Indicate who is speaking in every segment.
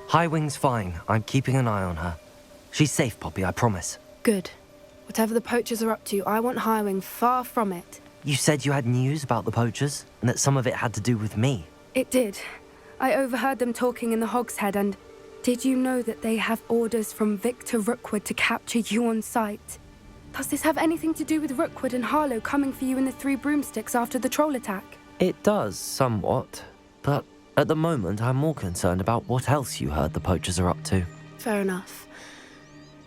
Speaker 1: Highwing's fine. I'm keeping an eye on her. She's safe, Poppy, I promise.
Speaker 2: Good. Whatever the poachers are up to, I want Highwing far from it.
Speaker 1: You said you had news about the poachers, and that some of it had to do with me.
Speaker 2: It did. I overheard them talking in the Hogshead, and did you know that they have orders from Victor Rookwood to capture you on sight? Does this have anything to do with Rookwood and Harlow coming for you in the Three Broomsticks after the troll attack?
Speaker 1: It does, somewhat. But at the moment, I'm more concerned about what else you heard the poachers are up to.
Speaker 2: Fair enough.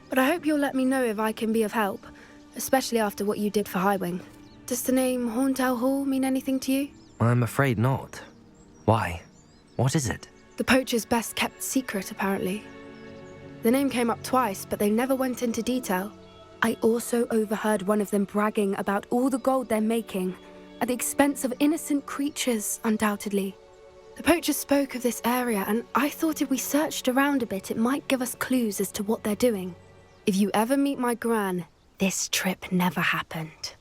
Speaker 2: But I hope you'll let me know if I can be of help, especially after what you did for Highwing. Does the name Horntail Hall mean anything to you?
Speaker 1: I'm afraid not. Why? What is it?
Speaker 2: The poachers' best-kept secret, apparently. The name came up twice, but they never went into detail. I also overheard one of them bragging about all the gold they're making, at the expense of innocent creatures, undoubtedly. The poachers spoke of this area, and I thought if we searched around a bit, it might give us clues as to what they're doing. If you ever meet my gran, this trip never happened.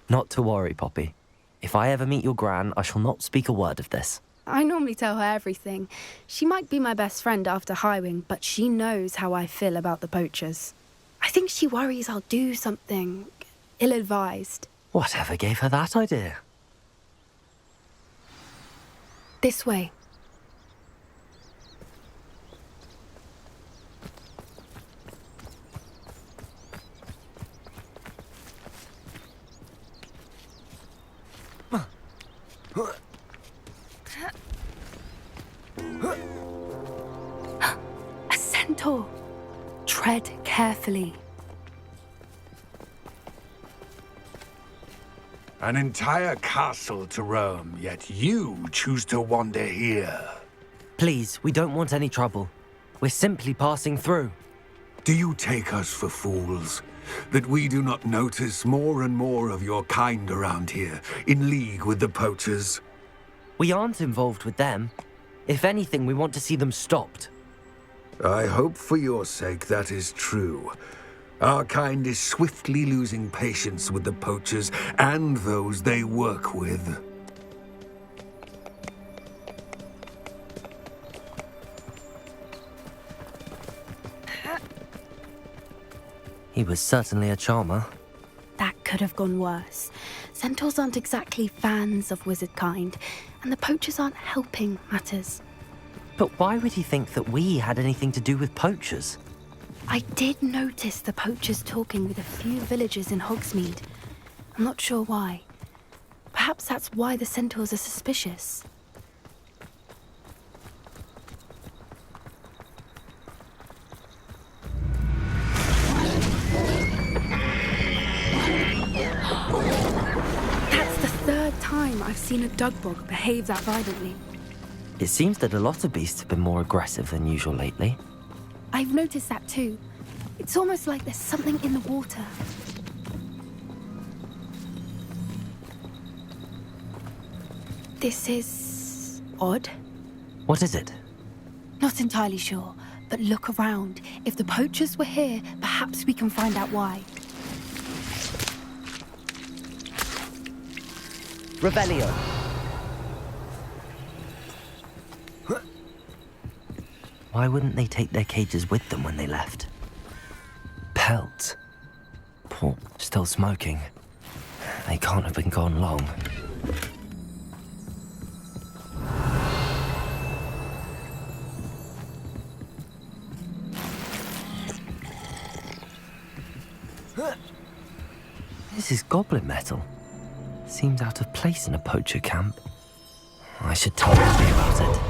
Speaker 1: Not to worry, Poppy. If I ever meet your gran, I shall not speak a word of this.
Speaker 2: I normally tell her everything. She might be my best friend after Highwing, but she knows how I feel about the poachers. I think she worries I'll do something ill-advised.
Speaker 1: Whatever gave her that idea?
Speaker 2: This way. A centaur. Tread carefully.
Speaker 3: An entire castle to roam, yet you choose to wander here.
Speaker 1: Please, we don't want any trouble. We're simply passing through.
Speaker 3: Do you take us for fools? That we do not notice more and more of your kind around here, in league with the poachers?
Speaker 1: We aren't involved with them. If anything, we want to see them stopped.
Speaker 3: I hope for your sake that is true. Our kind is swiftly losing patience with the poachers and those they work with.
Speaker 1: He was certainly a charmer.
Speaker 2: That could have gone worse. Centaurs aren't exactly fans of wizard kind, and the poachers aren't helping matters.
Speaker 1: But why would he think that we had anything to do with poachers?
Speaker 2: I did notice the poachers talking with a few villagers in Hogsmeade. I'm not sure why. Perhaps that's why the centaurs are suspicious. That's the third time I've seen a dugbog behave that violently.
Speaker 1: It seems that a lot of beasts have been more aggressive than usual lately.
Speaker 2: I've noticed that too. It's almost like there's something in the water. This is odd.
Speaker 1: What is it?
Speaker 2: Not entirely sure, but look around. If the poachers were here, perhaps we can find out why.
Speaker 1: Revelio. Why wouldn't they take their cages with them when they left? Pelts. Poor, still smoking. They can't have been gone long. This is goblin metal. Seems out of place in a poacher camp. I should tell Ruby about it.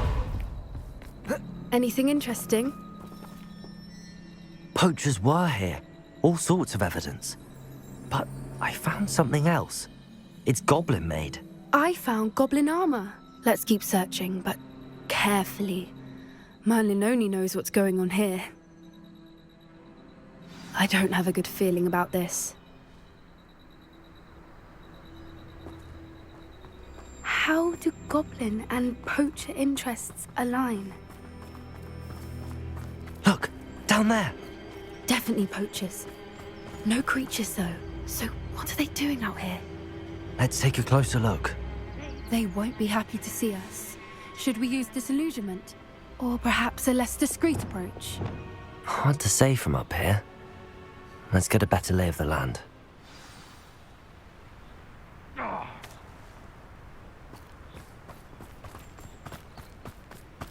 Speaker 2: Anything interesting?
Speaker 1: Poachers were here. All sorts of evidence. But I found something else. It's goblin made.
Speaker 2: I found goblin armor. Let's keep searching, but carefully. Merlin only knows what's going on here. I don't have a good feeling about this. How do goblin and poacher interests align?
Speaker 1: Look, down there.
Speaker 2: Definitely poachers. No creatures, though. So what are they doing out here?
Speaker 1: Let's take a closer look.
Speaker 2: They won't be happy to see us. Should we use disillusionment? Or perhaps a less discreet approach?
Speaker 1: Hard to say from up here. Let's get a better lay of the land.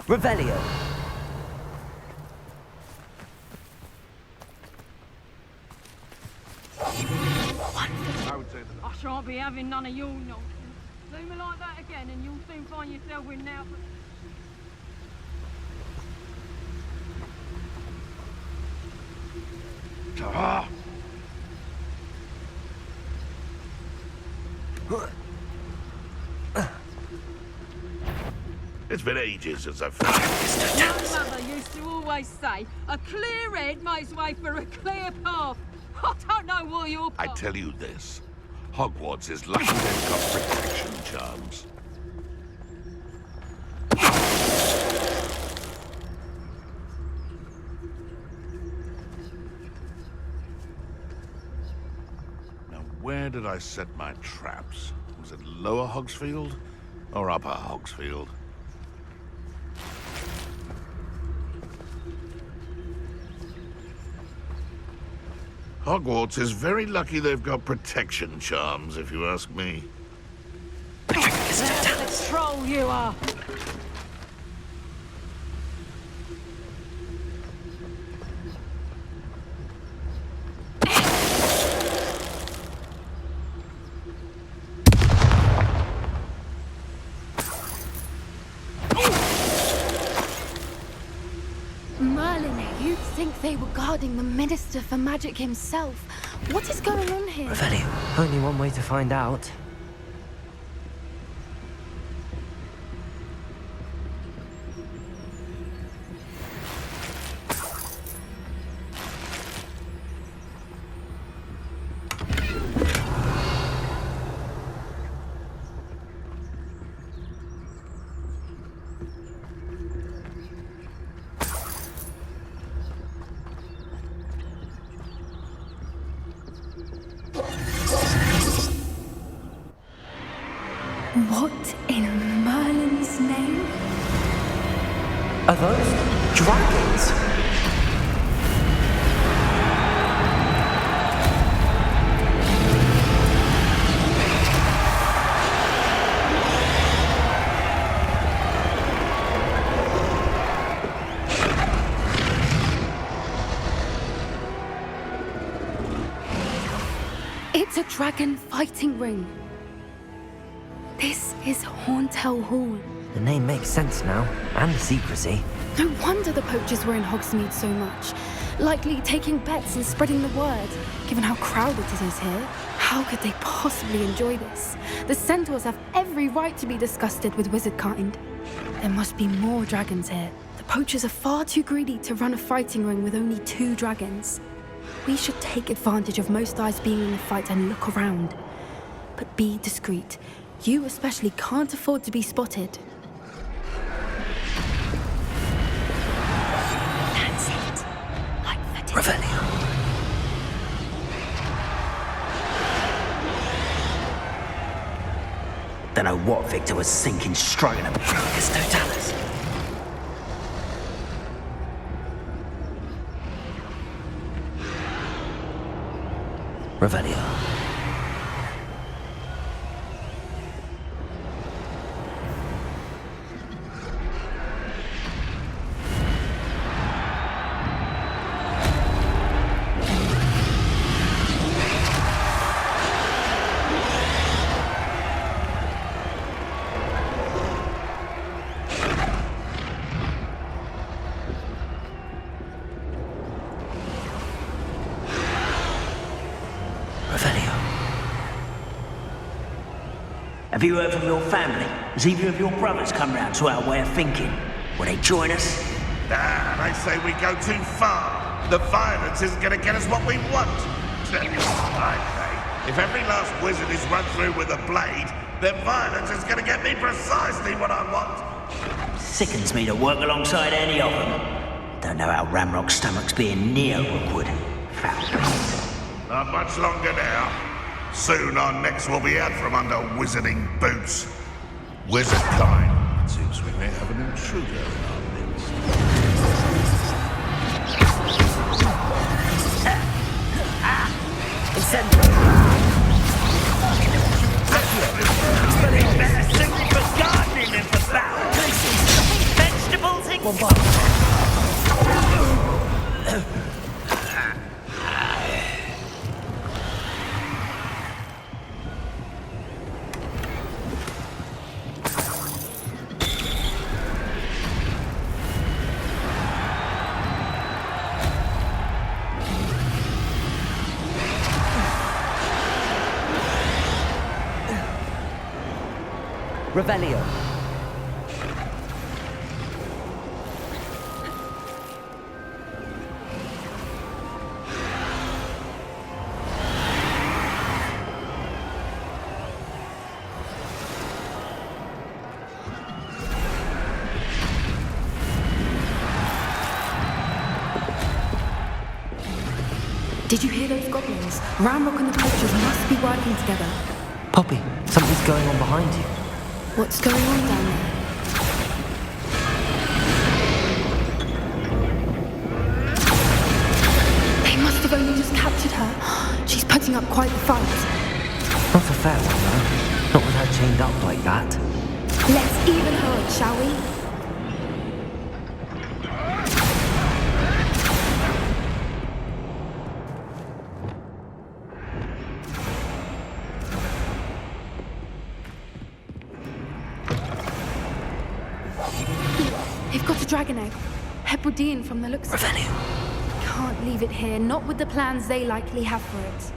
Speaker 1: Revelio!
Speaker 4: I shan't be having none of your nonsense. Do me like that again and you'll soon find yourself in now.
Speaker 5: It's been ages since I've found
Speaker 4: My mother used to always say, a clear head makes way for a clear path. I don't know what you're...
Speaker 5: I tell you this. Hogwarts is lucky they've got protection charms. Now, where did I set my traps? Was it Lower Hogsfield or Upper Hogsfield? Hogwarts is very lucky they've got protection charms, if you ask me.
Speaker 4: The troll you are!
Speaker 2: Merlin, you'd think they were guarding the Minister for Magic himself. What is going on here?
Speaker 1: Revelio. Only one way to find out.
Speaker 2: What in Merlin's name?
Speaker 1: Are those dragons?
Speaker 2: It's a dragon fighting ring. This is Hauntel Hall.
Speaker 1: The name makes sense now, and the secrecy.
Speaker 2: No wonder the poachers were in Hogsmeade so much. Likely taking bets and spreading the word, given how crowded it is here. How could they possibly enjoy this? The centaurs have every right to be disgusted with wizard kind. There must be more dragons here. The poachers are far too greedy to run a fighting ring with only 2 dragons. We should take advantage of most eyes being in the fight and look around. But be discreet. You especially can't afford to be spotted. That's it. Like that.
Speaker 1: Revelio. Don't know what Victor was thinking, struggling a Procus Totalis. Revelio.
Speaker 6: Have you heard from your family? Has either of your brothers come round to our way of thinking? Will they join us?
Speaker 5: Nah, they say we go too far. The violence isn't going to get us what we want. I say, if every last wizard is run through with a blade, then violence is going to get me precisely what I want.
Speaker 6: Sickens me to work alongside any of them. Don't know how Ramrock's stomach's being near Rookwood. Foul beast.
Speaker 5: Not much longer now. Soon our necks will be out from under wizarding boots. Wizard kind. It seems we may have an intruder in our midst.
Speaker 6: Better suited for gardening than for battle. Vegetables included.
Speaker 7: Revelio.
Speaker 2: Did you hear those goblins? Ramrock and the poachers must be working together.
Speaker 1: Poppy, something's going on behind you.
Speaker 2: What's going on down there? They must have only just captured her. She's putting up quite the fight.
Speaker 1: Not a fair one, though. Not with her chained up like that.
Speaker 2: Let's even her, shall we? They've got a dragon egg. Hebridean from the looks of it. Can't leave it here, not with the plans they likely have for it.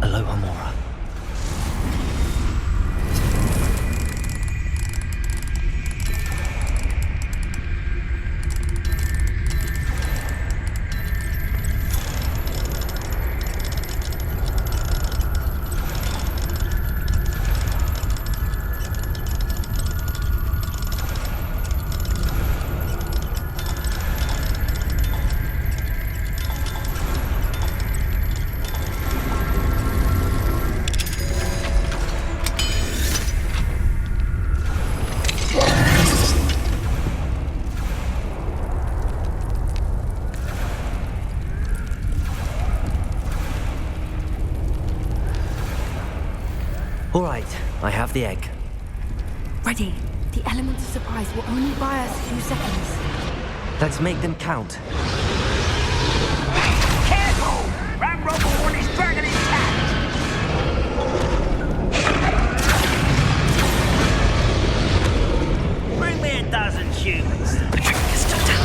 Speaker 1: Aloha Mora. All right, I have the egg.
Speaker 2: Ready. The element of surprise will only buy us a few seconds.
Speaker 1: Let's make them count.
Speaker 6: Careful! Ramrock will want his dragon intact! Bring me a dozen humans. The dragon is still down.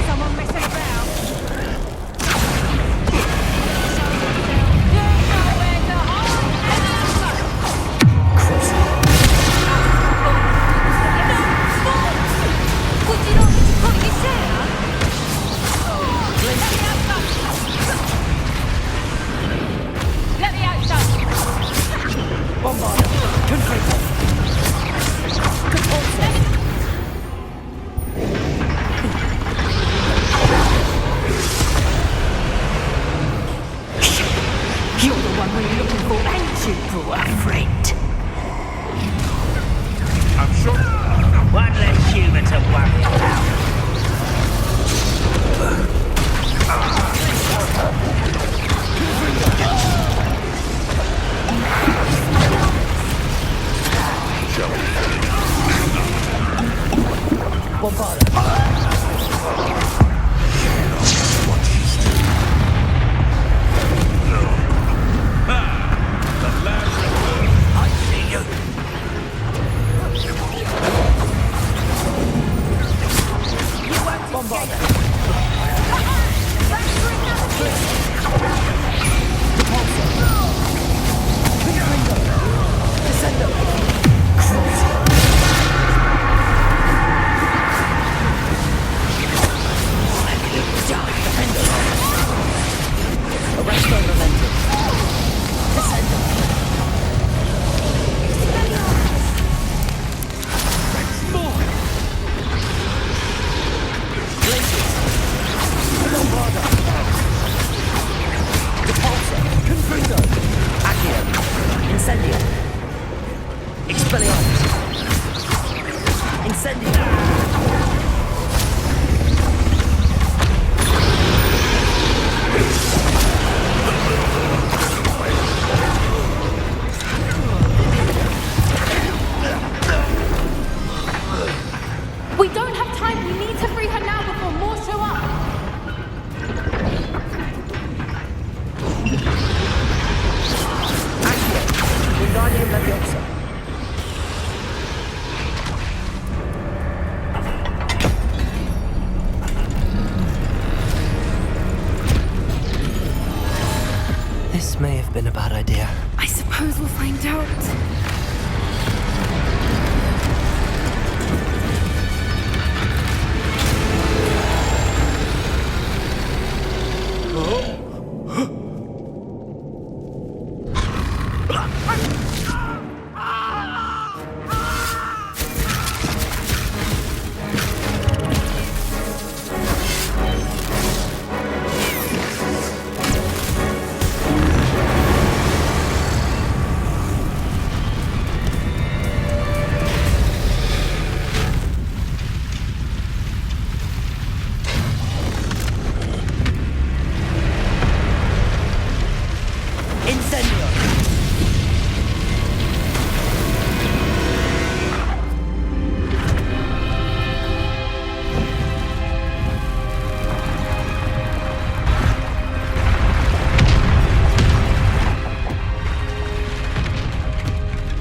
Speaker 4: Someone messing around. Let me out, son.
Speaker 7: Bombard. Confront.
Speaker 6: You're the one we're looking for, ain't you, poor friend?
Speaker 5: I'm sure.
Speaker 6: One less human to worry about.
Speaker 7: Bombard.
Speaker 1: This may have been a bad idea.
Speaker 2: I suppose we'll find out.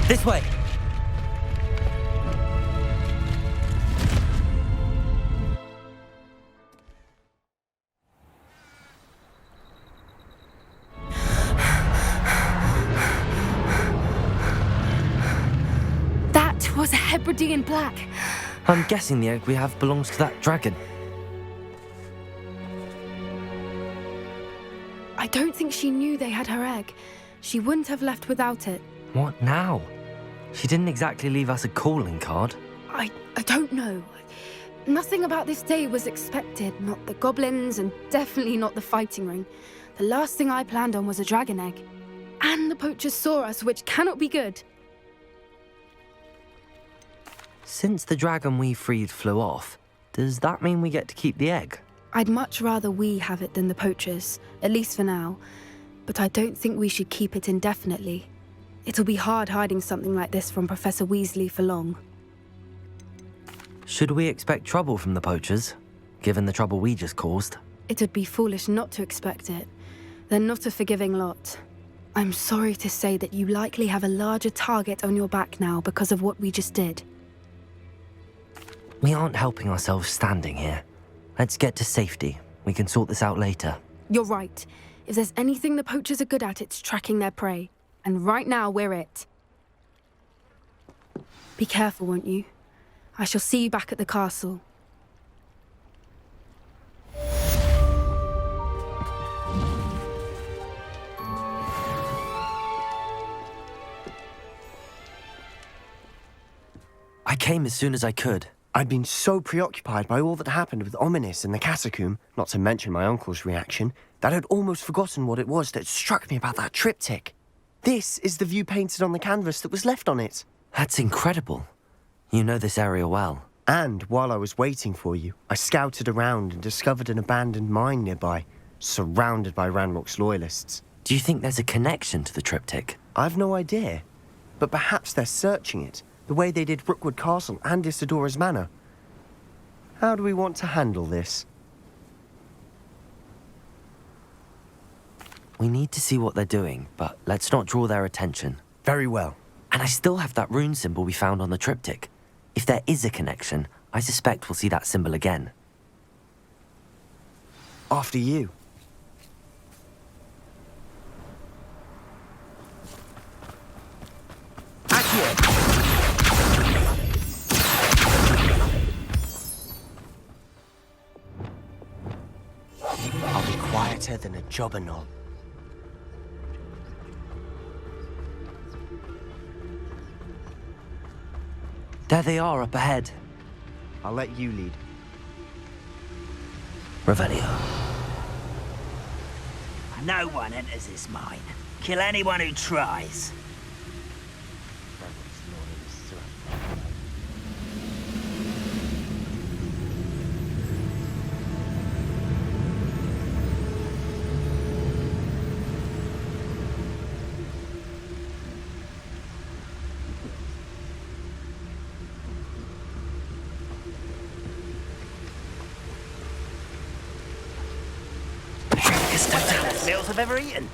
Speaker 1: This way!
Speaker 2: That was a Hebridean black.
Speaker 1: I'm guessing the egg we have belongs to that dragon.
Speaker 2: I don't think she knew they had her egg. She wouldn't have left without it.
Speaker 1: What now? She didn't exactly leave us a calling card.
Speaker 2: I don't know. Nothing about this day was expected. Not the goblins, and definitely not the fighting ring. The last thing I planned on was a dragon egg. And the poachers saw us, which cannot be good.
Speaker 1: Since the dragon we freed flew off, does that mean we get to keep the egg?
Speaker 2: I'd much rather we have it than the poachers, at least for now. But I don't think we should keep it indefinitely. It'll be hard hiding something like this from Professor Weasley for long.
Speaker 1: Should we expect trouble from the poachers, given the trouble we just caused?
Speaker 2: It'd be foolish not to expect it. They're not a forgiving lot. I'm sorry to say that you likely have a larger target on your back now because of what we just did.
Speaker 1: We aren't helping ourselves standing here. Let's get to safety. We can sort this out later.
Speaker 2: You're right. If there's anything the poachers are good at, it's tracking their prey. And right now, we're it. Be careful, won't you? I shall see you back at the castle.
Speaker 1: I came as soon as I could.
Speaker 7: I'd been so preoccupied by all that happened with Ominis and the catacomb, not to mention my uncle's reaction, that I'd almost forgotten what it was that struck me about that triptych. This is the view painted on the canvas that was left on it.
Speaker 1: That's incredible. You know this area well.
Speaker 7: And while I was waiting for you, I scouted around and discovered an abandoned mine nearby, surrounded by Ranrock's loyalists.
Speaker 1: Do you think there's a connection to the triptych?
Speaker 7: I've no idea, but perhaps they're searching it, the way they did Rookwood Castle and Isidora's Manor. How do we want to handle this?
Speaker 1: We need to see what they're doing, but let's not draw their attention.
Speaker 7: Very well.
Speaker 1: And I still have that rune symbol we found on the triptych. If there is a connection, I suspect we'll see that symbol again.
Speaker 7: After you. I'll be quieter than a jobberknoll.
Speaker 1: There they are up ahead.
Speaker 7: I'll let you lead.
Speaker 1: Revelio.
Speaker 6: No one enters this mine. Kill anyone who tries. Meals I've ever eaten.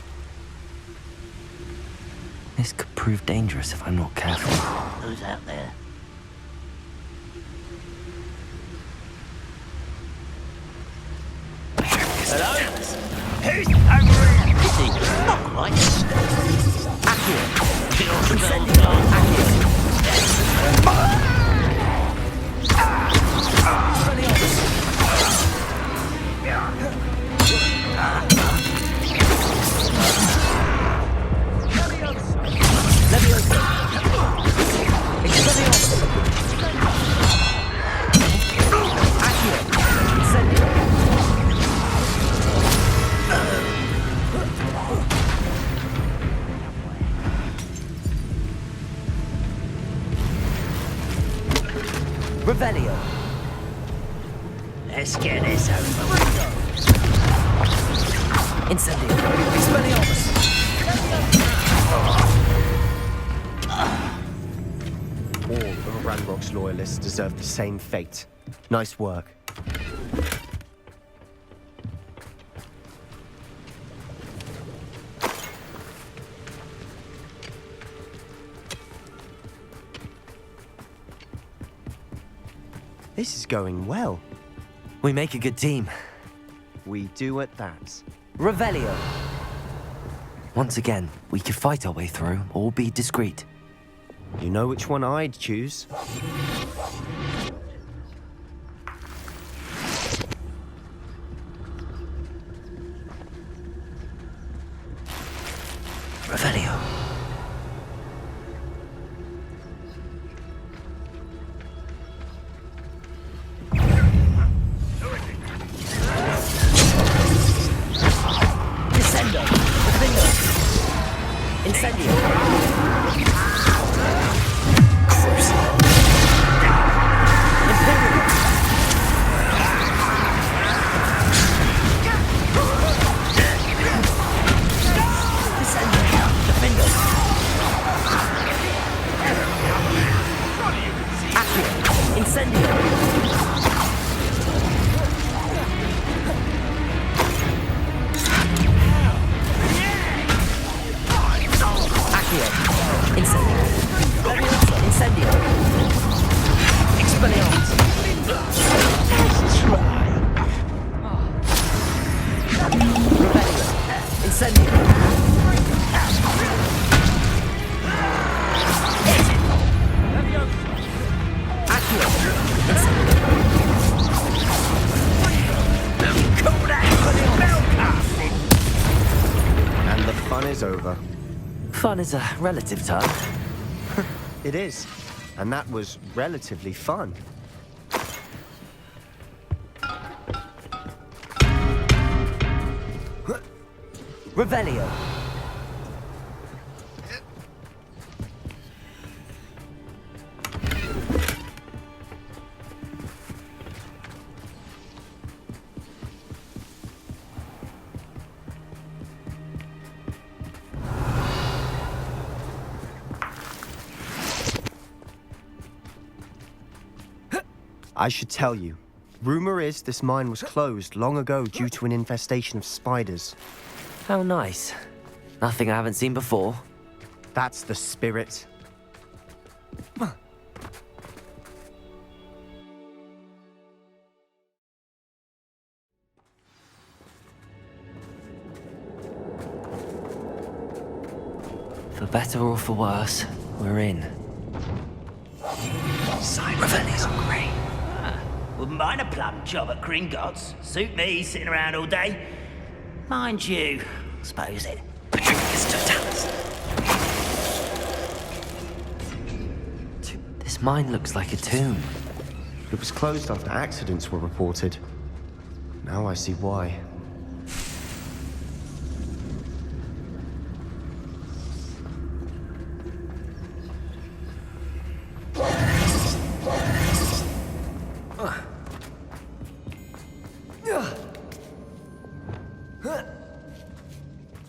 Speaker 1: This could prove dangerous if I'm not careful.
Speaker 6: Who's out there? Hello? Who's over here? Not quite.
Speaker 1: Revelio.
Speaker 6: Let's get this over.
Speaker 1: Incendio. Expelliarmus.
Speaker 7: All of Ranrock's loyalists deserve the same fate. Nice work. This is going well.
Speaker 1: We make a good team.
Speaker 7: We do at that.
Speaker 1: Revelio. Once again, we could fight our way through or be discreet.
Speaker 7: You know which one I'd choose.
Speaker 1: Revelio. Descendo. Defendo. Incendio. Crucio. Imperium. Descendo. Defendo. Accio. Incendio. Accio. Incendio. Leviosa. Incendio. Expelliarmus. Revelio. Incendio. Accio. Incendio.
Speaker 7: And the fun is over.
Speaker 1: Fun is a relative term.
Speaker 7: It is. And that was relatively fun.
Speaker 1: Revelio.
Speaker 7: I should tell you. Rumor is this mine was closed long ago due to an infestation of spiders.
Speaker 1: How nice. Nothing I haven't seen before.
Speaker 7: That's the spirit.
Speaker 1: For better or for worse, we're in.
Speaker 6: Revelio's great. Wouldn't mind a plum job at Gringotts. Suit me, sitting around all day. Mind you, I suppose it. Patricia's to tell
Speaker 1: This mine looks like a tomb.
Speaker 7: It was closed after accidents were reported. Now I see why.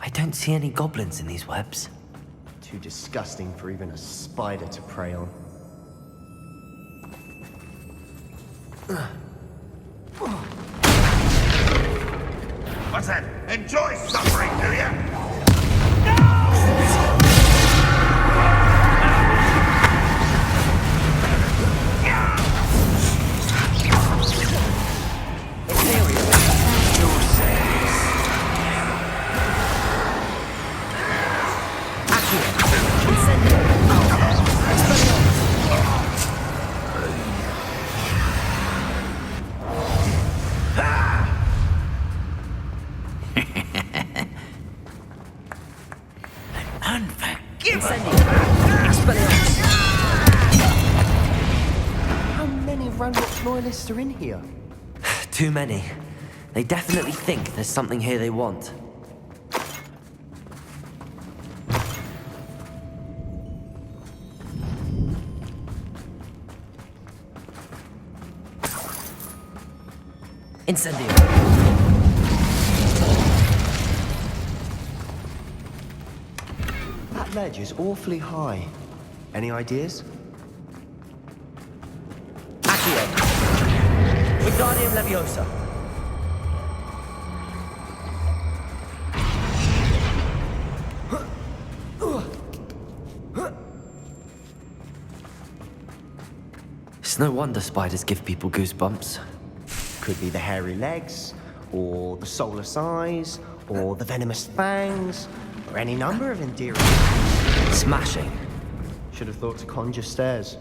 Speaker 1: I don't see any goblins in these webs.
Speaker 7: Too disgusting for even a spider to prey on.
Speaker 5: What's that? Enjoy suffering, do you?
Speaker 7: How many Ranrock's loyalists are in here?
Speaker 1: Too many. They definitely think there's something here they want. Incendio.
Speaker 7: That ledge is awfully high. Any ideas?
Speaker 1: Accio. Wingardium Leviosa. It's no wonder spiders give people goosebumps.
Speaker 7: Could be the hairy legs, or the soulless eyes, or the venomous fangs, or any number of endearing.
Speaker 1: Smashing.
Speaker 7: Should have thought to conjure stairs.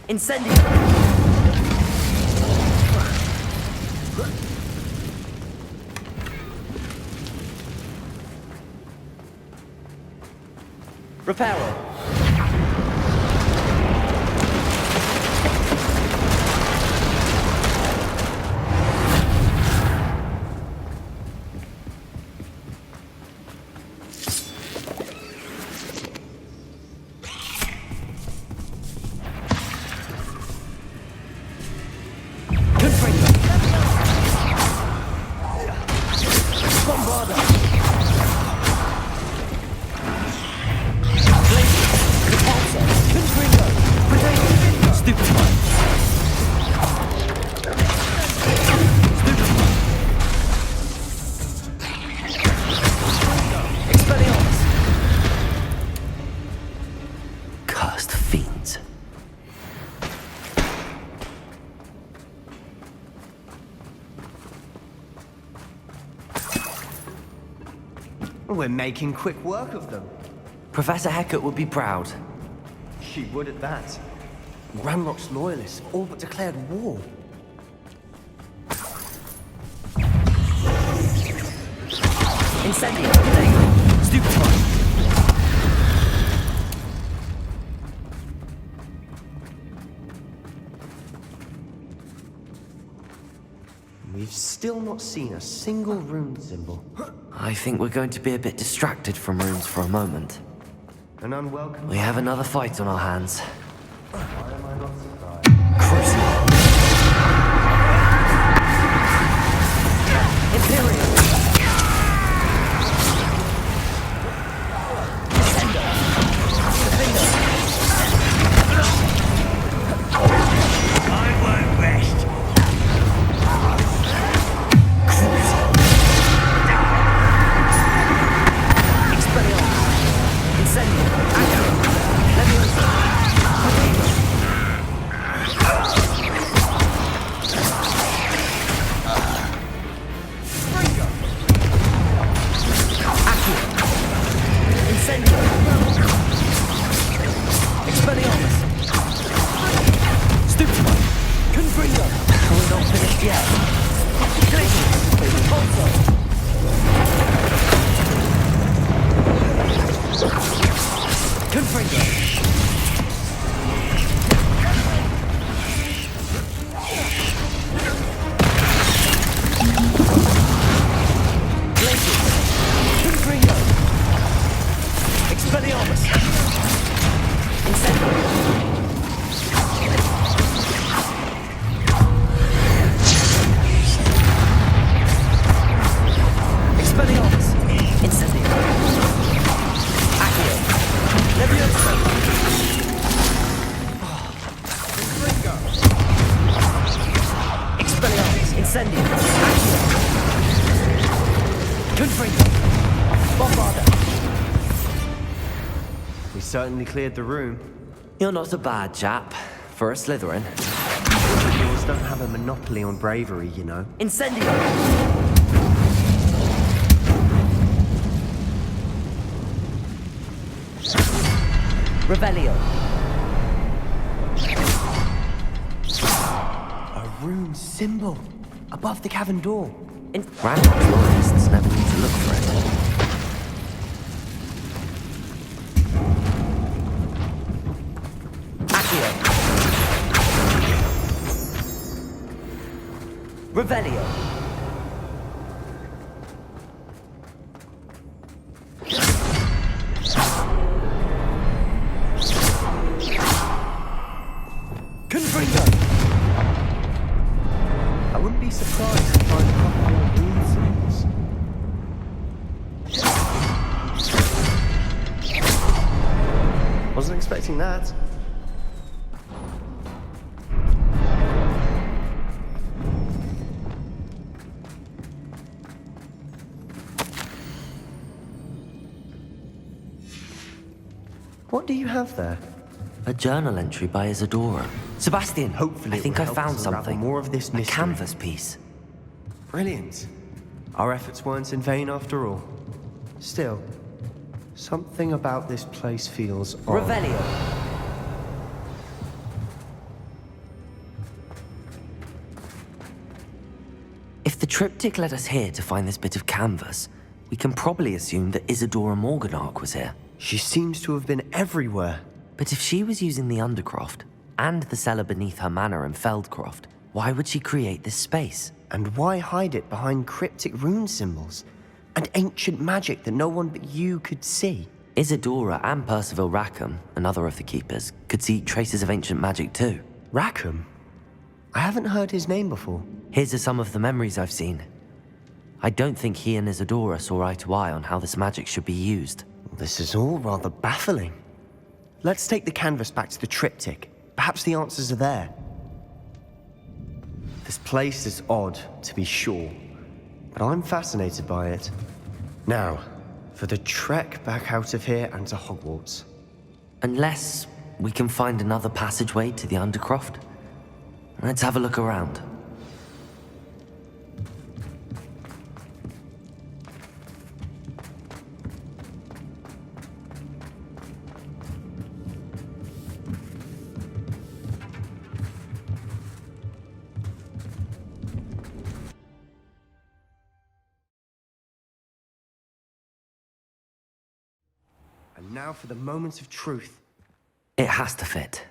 Speaker 1: Incendio. Reparo. Cursed fiends.
Speaker 7: We're making quick work of them.
Speaker 1: Professor Hecat would be proud.
Speaker 7: She would at that. Ranrock's loyalists have all but declared war.
Speaker 1: Incendio. Stupefy.
Speaker 7: We've still not seen a single rune symbol.
Speaker 1: I think we're going to be a bit distracted from runes for a moment.
Speaker 7: An unwelcome.
Speaker 1: We have another fight on our hands.
Speaker 7: Why am I not surprised?
Speaker 1: Crucible. Imperial. Descendo. Defendo.
Speaker 6: I won't rest.
Speaker 1: Expelliarmus. Incendio. Accio. Leviosa. Potato. Accio. Incendio. Expelliarmus. Stupefy. Confringo. We're not finished yet. Glacius. Repulsor. Confringo. Glacius. Confringo. Expelliarmus. Incendio. Expelliarmus. Incendio. Accio. Leviosa. Expelliarmus. Incendio. Accio. Confringo. Bombarda.
Speaker 7: We certainly cleared the room.
Speaker 1: You're not a bad chap for a Slytherin.
Speaker 7: Gryffindors don't have a monopoly on bravery, you know.
Speaker 1: Incendio. Revelio.
Speaker 7: A rune symbol above the cavern door.
Speaker 1: Ranrock's loyalists never need to look for it. Accio. Revelio.
Speaker 7: Wasn't expecting that. What do you have there?
Speaker 1: A journal entry by Isadora. Sebastian,
Speaker 7: Hopefully
Speaker 1: I think
Speaker 7: it
Speaker 1: I
Speaker 7: will help
Speaker 1: found
Speaker 7: us unravel
Speaker 1: something.
Speaker 7: more of this
Speaker 1: A
Speaker 7: mystery.
Speaker 1: canvas piece.
Speaker 7: Brilliant. Our efforts weren't in vain after all. Still, something about this place feels odd.
Speaker 1: Revelio. If the triptych led us here to find this bit of canvas, we can probably assume that Isadora Morganach was here.
Speaker 7: She seems to have been everywhere.
Speaker 1: But if she was using the Undercroft and the cellar beneath her manor in Feldcroft, why would she create this space?
Speaker 7: And why hide it behind cryptic rune symbols and ancient magic that no one but you could see?
Speaker 1: Isadora and Percival Rackham, another of the keepers, could see traces of ancient magic too.
Speaker 7: Rackham? I haven't heard his name before.
Speaker 1: His are some of the memories I've seen. I don't think he and Isadora saw eye to eye on how this magic should be used.
Speaker 7: This is all rather baffling. Let's take the canvas back to the triptych. Perhaps the answers are there. This place is odd, to be sure, but I'm fascinated by it. Now, for the trek back out of here and to Hogwarts.
Speaker 1: Unless we can find another passageway to the Undercroft. Let's have a look around.
Speaker 7: And now for the moment of truth.
Speaker 1: It has to fit.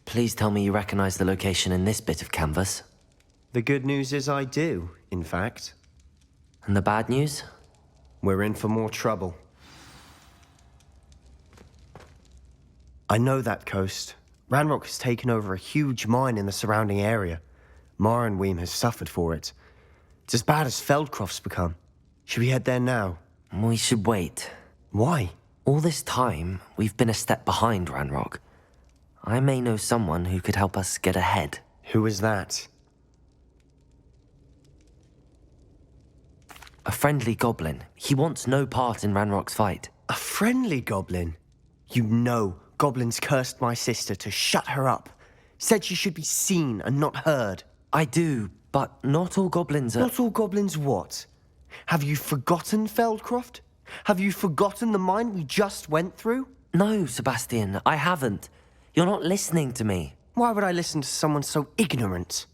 Speaker 1: Please tell me you recognize the location in this bit of canvas.
Speaker 7: The good news is I do, in fact.
Speaker 1: And the bad news?
Speaker 7: We're in for more trouble. I know that coast. Ranrock has taken over a huge mine in the surrounding area. Marrenweem has suffered for it. It's as bad as Feldcroft's become. Should we head there now?
Speaker 1: We should wait.
Speaker 7: Why?
Speaker 1: All this time, we've been a step behind Ranrock. I may know someone who could help us get ahead.
Speaker 7: Who is that?
Speaker 1: A friendly goblin. He wants no part in Ranrock's fight.
Speaker 7: A friendly goblin? You know goblins cursed my sister to shut her up. Said she should be seen and not heard.
Speaker 1: I do, but not all goblins are...
Speaker 7: Not all goblins what? Have you forgotten Feldcroft? Have you forgotten the mine we just went through?
Speaker 1: No, Sebastian, I haven't. You're not listening to me.
Speaker 7: Why would I listen to someone so ignorant?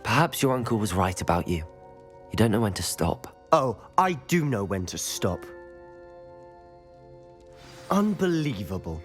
Speaker 1: Perhaps your uncle was right about you. You don't know when to stop.
Speaker 7: Oh, I do know when to stop. Unbelievable.